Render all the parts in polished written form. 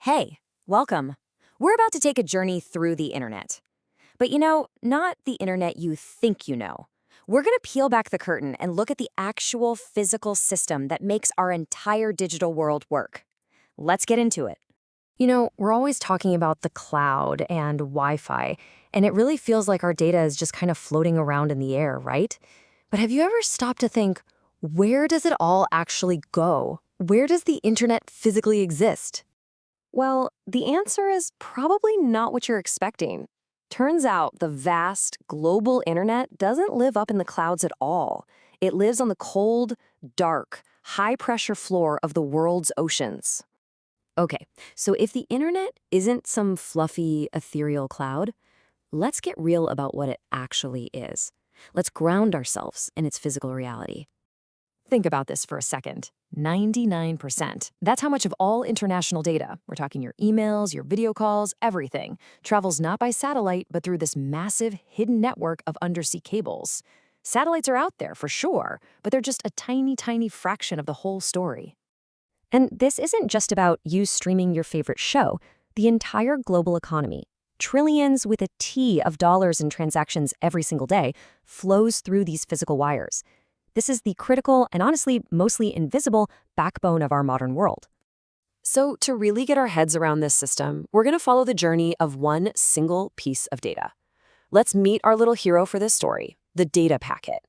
Hey, welcome. We're about to take a journey through the internet. But not the internet you think you know. We're going to peel back the curtain and look at the actual physical system that makes our entire digital world work. Let's get into it. We're always talking about the cloud and Wi-Fi, and it really feels like our data is just kind of floating around in the air, right? But have you ever stopped to think, where does it all actually go? Where does the internet physically exist? Well, the answer is probably not what you're expecting. Turns out the vast global internet doesn't live up in the clouds at all. It lives on the cold, dark, high-pressure floor of the world's oceans. Okay, so if the internet isn't some fluffy, ethereal cloud, let's get real about what it actually is. Let's ground ourselves in its physical reality. Think about this for a second. 99%. That's how much of all international data, we're talking your emails, your video calls, everything, travels not by satellite, but through this massive hidden network of undersea cables. Satellites are out there for sure, but they're just a tiny, tiny fraction of the whole story. And this isn't just about you streaming your favorite show. The entire global economy, trillions with a T of dollars in transactions every single day, flows through these physical wires. This is the critical and honestly mostly invisible backbone of our modern world. So to really get our heads around this system, we're going to follow the journey of one single piece of data. Let's meet our little hero for this story, the data packet.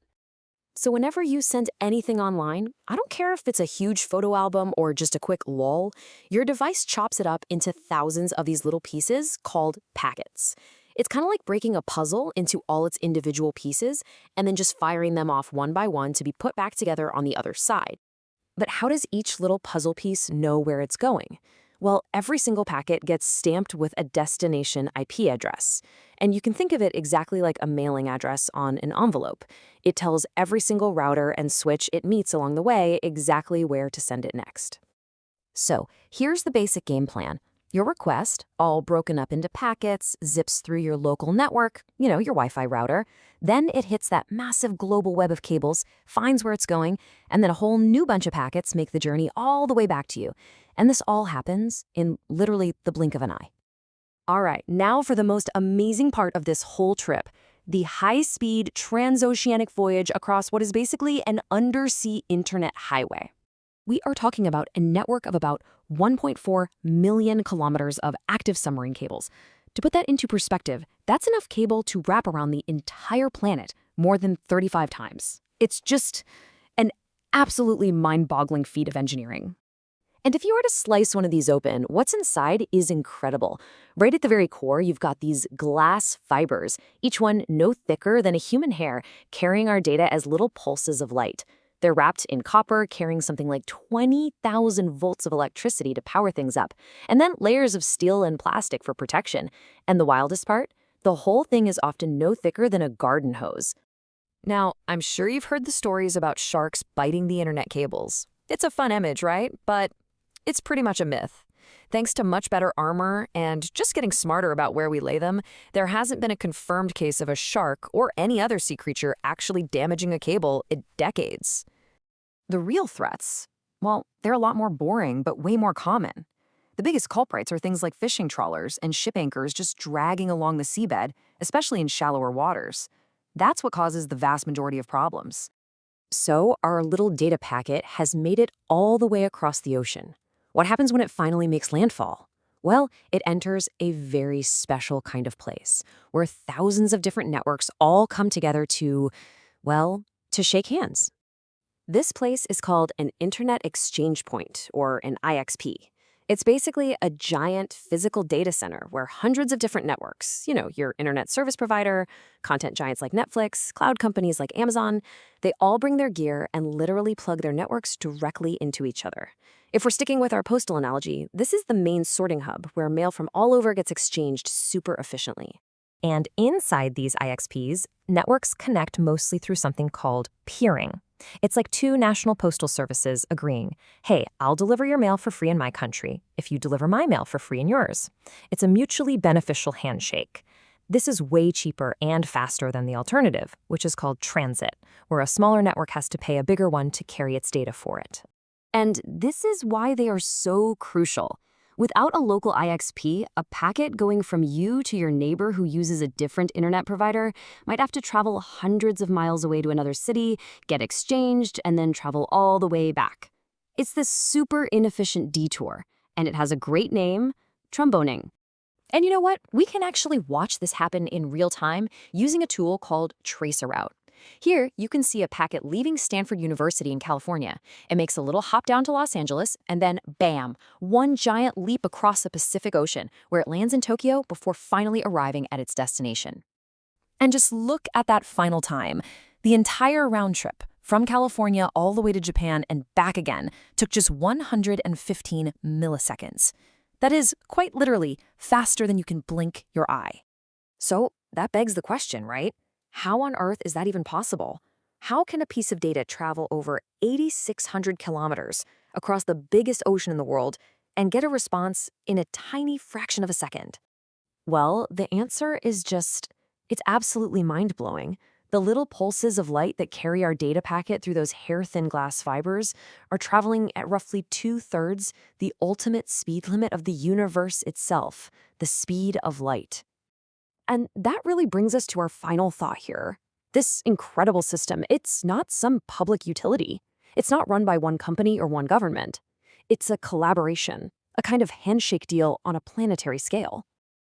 So whenever you send anything online, I don't care if it's a huge photo album or just a quick lol, your device chops it up into thousands of these little pieces called packets. It's kind of like breaking a puzzle into all its individual pieces and then just firing them off one by one to be put back together on the other side. But how does each little puzzle piece know where it's going? Well, every single packet gets stamped with a destination IP address. And you can think of it exactly like a mailing address on an envelope. It tells every single router and switch it meets along the way exactly where to send it next. So here's the basic game plan. Your request, all broken up into packets, zips through your local network, your Wi-Fi router. Then it hits that massive global web of cables, finds where it's going, and then a whole new bunch of packets make the journey all the way back to you. And this all happens in literally the blink of an eye. All right, now for the most amazing part of this whole trip, the high-speed transoceanic voyage across what is basically an undersea internet highway. We are talking about a network of about 1.4 million kilometers of active submarine cables. To put that into perspective, that's enough cable to wrap around the entire planet more than 35 times. It's just an absolutely mind-boggling feat of engineering. And if you were to slice one of these open, what's inside is incredible. Right at the very core, you've got these glass fibers, each one no thicker than a human hair, carrying our data as little pulses of light. They're wrapped in copper, carrying something like 20,000 volts of electricity to power things up, and then layers of steel and plastic for protection. And the wildest part? The whole thing is often no thicker than a garden hose. Now, I'm sure you've heard the stories about sharks biting the internet cables. It's a fun image, right? But it's pretty much a myth. Thanks to much better armor and just getting smarter about where we lay them, there hasn't been a confirmed case of a shark or any other sea creature actually damaging a cable in decades. The real threats, well, they're a lot more boring but way more common. The biggest culprits are things like fishing trawlers and ship anchors just dragging along the seabed, especially in shallower waters. That's what causes the vast majority of problems. So our little data packet has made it all the way across the ocean. What happens when it finally makes landfall? Well, it enters a very special kind of place where thousands of different networks all come together to shake hands. This place is called an Internet Exchange Point, or an IXP. It's basically a giant physical data center where hundreds of different networks, your internet service provider, content giants like Netflix, cloud companies like Amazon, they all bring their gear and literally plug their networks directly into each other. If we're sticking with our postal analogy, this is the main sorting hub where mail from all over gets exchanged super efficiently. And inside these IXPs, networks connect mostly through something called peering. It's like two national postal services agreeing, hey, I'll deliver your mail for free in my country if you deliver my mail for free in yours. It's a mutually beneficial handshake. This is way cheaper and faster than the alternative, which is called transit, where a smaller network has to pay a bigger one to carry its data for it. And this is why they are so crucial. Without a local IXP, a packet going from you to your neighbor who uses a different internet provider might have to travel hundreds of miles away to another city, get exchanged, and then travel all the way back. It's this super inefficient detour, and it has a great name, tromboning. And you know what? We can actually watch this happen in real time using a tool called traceroute. Here, you can see a packet leaving Stanford University in California. It makes a little hop down to Los Angeles, and then bam, one giant leap across the Pacific Ocean, where it lands in Tokyo before finally arriving at its destination. And just look at that final time. The entire round trip, from California all the way to Japan and back again, took just 115 milliseconds. That is, quite literally, faster than you can blink your eye. So that begs the question, right? How on earth is that even possible? How can a piece of data travel over 8,600 kilometers across the biggest ocean in the world and get a response in a tiny fraction of a second? Well, the answer is it's absolutely mind-blowing. The little pulses of light that carry our data packet through those hair-thin glass fibers are traveling at roughly 2/3 the ultimate speed limit of the universe itself, the speed of light. And that really brings us to our final thought here. This incredible system, it's not some public utility. It's not run by one company or one government. It's a collaboration, a kind of handshake deal on a planetary scale.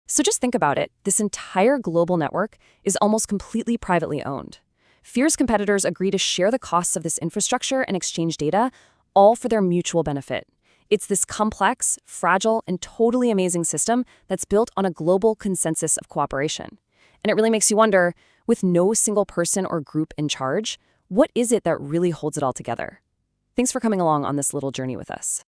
So just think about it. This entire global network is almost completely privately owned. Fierce competitors agree to share the costs of this infrastructure and exchange data, all for their mutual benefit. It's this complex, fragile, and totally amazing system that's built on a global consensus of cooperation. And it really makes you wonder, with no single person or group in charge, what is it that really holds it all together? Thanks for coming along on this little journey with us.